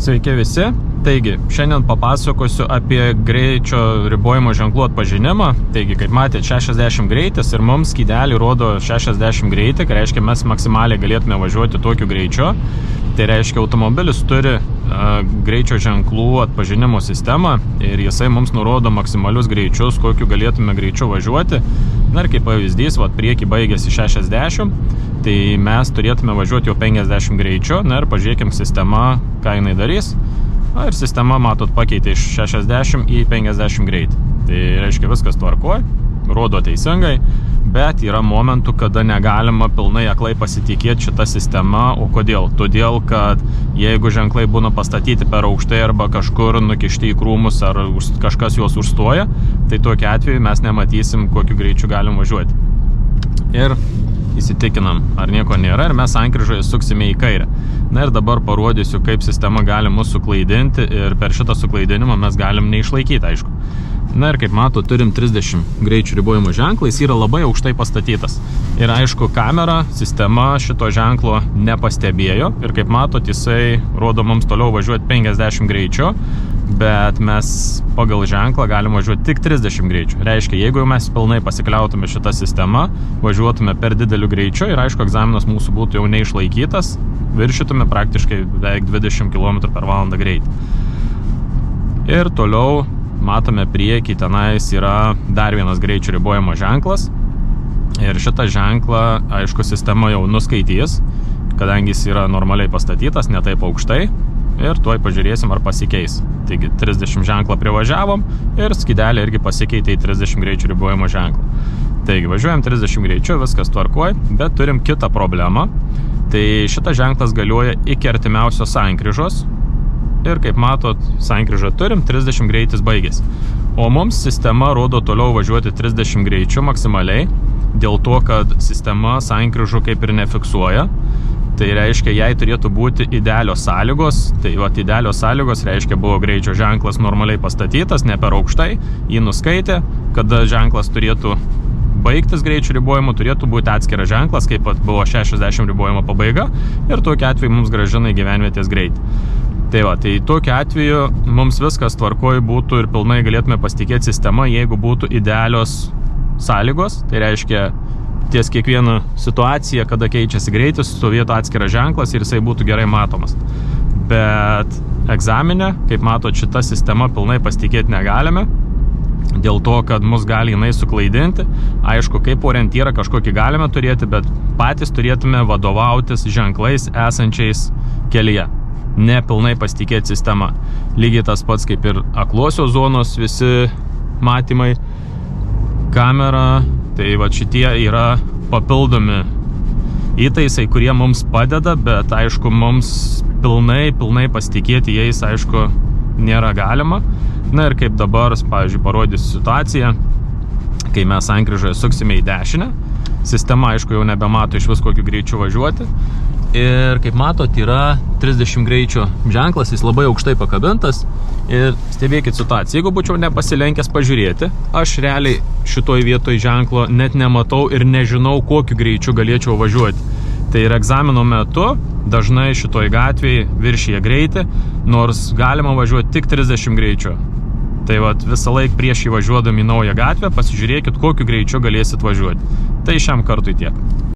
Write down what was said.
Sveiki visi. Taigi, šiandien papasakosiu apie greičio ribojimo ženklų atpažinimą. Taigi, kaip matėte, 60 greitis ir mums skydelį rodo 60 greitį, tai reiškia, mes maksimaliai galėtume važiuoti tokiu greičiu. Tai reiškia, automobilis turi greičio ženklų atpažinimo sistemą ir jisai mums nurodo maksimalius greičius, kokiu galėtume greičiu važiuoti. Na ir kaip pavyzdys, priekį baigėsi 60, tai mes turėtume važiuoti jau 50 greičiu. Na ir pažiūrėkim sistema, ką jinai darys. Ir sistema, matot, pakeitė iš 60 į 50 greitį. Tai reiškia, viskas tvarkoj, rodo teisingai, bet yra momentų, kada negalima pilnai aklai pasitikėti šitą sistemą. O kodėl? Todėl, kad jeigu ženklai būna pastatyti per aukštai arba kažkur nukišti į krūmus ar kažkas juos užstoja, tai tokiu atveju mes nematysim, kokiu greičiu galim važiuoti. Ir įsitikinam, ar nieko nėra, ir mes sankryžoje suksime į kairę. Na ir dabar parodysiu, kaip sistema gali mus suklaidinti, ir per šitą suklaidinimą mes galim neišlaikyti, aišku. Na ir kaip mato, turim 30 greičių ribojimo ženklą, jis yra labai aukštai pastatytas. Ir aišku, kamera, sistema šito ženklo nepastebėjo, ir kaip matot, jisai rodo mums toliau važiuoti 50 greičių, bet mes pagal ženklą galim važiuoti tik 30 greičių. Reiškia, jeigu mes pilnai pasikliautume šitą sistemą, važiuotume per dideliu greičiu ir aišku, egzaminas mūsų būtų jau neišlaikytas, viršytume praktiškai beveik 20 km/h greitį. Ir toliau matome priekį, tenais yra dar vienas greičio ribojimo ženklas. Ir šitą ženklą, aišku, sistema jau nuskaitys, kadangi jis yra normaliai pastatytas, ne taip aukštai. Ir tuoj pažiūrėsim, ar pasikeis. Taigi 30 ženklą privažiavom ir skydelė irgi pasikeitė į 30 greičių ribojimo ženklą. Taigi važiuojam 30 greičiu, viskas tvarkoj, bet turim kitą problemą. Tai šitas ženklas galioja iki artimiausios sankryžos. Ir kaip matot, sankryžą turim, 30 greitis baigėsi. O mums sistema rodo toliau važiuoti 30 greičiu maksimaliai, dėl to, kad sistema sankryžų kaip ir nefiksuoja. Tai reiškia, jai turėtų būti idealios sąlygos. Tai idealios sąlygos reiškia, buvo greičio ženklas normaliai pastatytas, ne per aukštai, jį nuskaitė, kada ženklas turėtų baigtis greičio ribojimu, turėtų būti atskiras ženklas, kaip buvo 60 ribojimo pabaiga, ir tokiu atveju mums grąžina į gyvenvietės greitį. Tai tokiu atveju mums viskas tvarkoj būtų ir pilnai galėtume pasitikėti sistema, jeigu būtų idealios sąlygos. Tai reiškia, ties kiekvieną situaciją, kada keičiasi greitis, stovėtų atskiras ženklas ir jisai būtų gerai matomas. Bet egzamine, kaip matot, šita sistema pilnai pasitikėti negalime, dėl to, kad mus gali jinai suklaidinti. Aišku, kaip orientyrą kažkokį galime turėti, bet patys turėtume vadovautis ženklais esančiais kelyje. Ne pilnai pasitikėti sistema. Lygiai tas pats kaip ir aklosios zonos visi matymai, kamera. Tai šitie yra papildomi įtaisai, kurie mums padeda, bet aišku, mums pilnai pasitikėti jais, aišku, nėra galima. Na ir kaip dabar, pavyzdžiui, parodysiu situaciją, kai mes sankryžoje suksime į dešinę, sistema, aišku, jau nebemato iš vis kokiu greičiu važiuoti. Ir kaip matot, yra 30 greičio ženklas, jis labai aukštai pakabintas. Ir stebėkit situaciją, jeigu būčiau nepasilenkęs pažiūrėti, aš realiai šitoj vietoj ženklo net nematau ir nežinau, kokiu greičiu galėčiau važiuoti. Tai ir egzamino metu dažnai šitoj gatvėje viršyje greitį, nors galima važiuoti tik 30 greičiu. Tai visą laik prieš įvažiuodami į naują gatvę pasižiūrėkit, kokiu greičiu galėsit važiuoti. Tai šiam kartui tiek.